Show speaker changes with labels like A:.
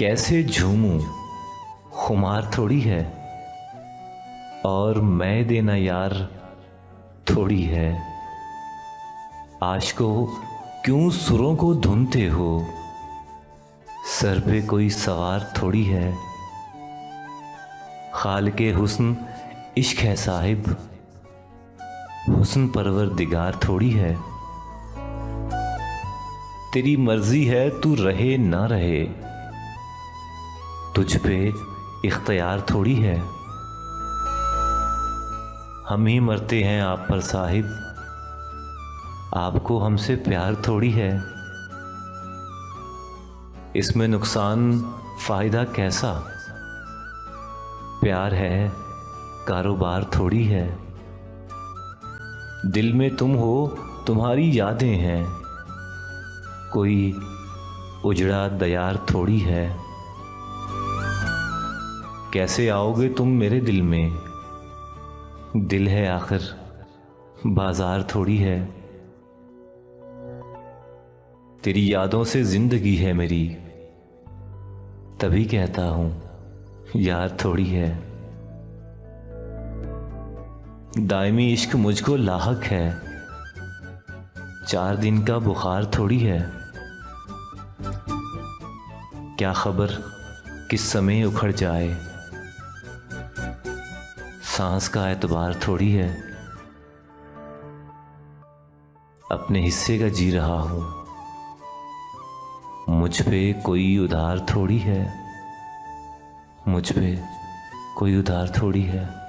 A: कैसे झूमूं, खुमार थोड़ी है, और मैं देना यार थोड़ी है। आशिकों क्यों सुरों को धुनते हो, सर पे कोई सवार थोड़ी है। खालिके हुस्न इश्क है साहिब, हुस्न परवरदिगार थोड़ी है। तेरी मर्जी है तू रहे ना रहे, तुझ पे इख्तियार थोड़ी है। हम ही मरते हैं आप पर साहिब, आपको हमसे प्यार थोड़ी है। इसमें नुकसान फायदा कैसा, प्यार है कारोबार थोड़ी है। दिल में तुम हो तुम्हारी यादें हैं, कोई उजड़ा दयार थोड़ी है। कैसे आओगे तुम मेरे दिल में, दिल है आखिर बाजार थोड़ी है। तेरी यादों से जिंदगी है मेरी, तभी कहता हूं यार थोड़ी है। दायमी इश्क मुझको लाहक है, 4 दिन का बुखार थोड़ी है। क्या खबर किस समय उखड़ जाए, सांस का एतबार थोड़ी है। अपने हिस्से का जी रहा हूं, मुझ पे कोई उधार थोड़ी है, मुझ पे कोई उधार थोड़ी है।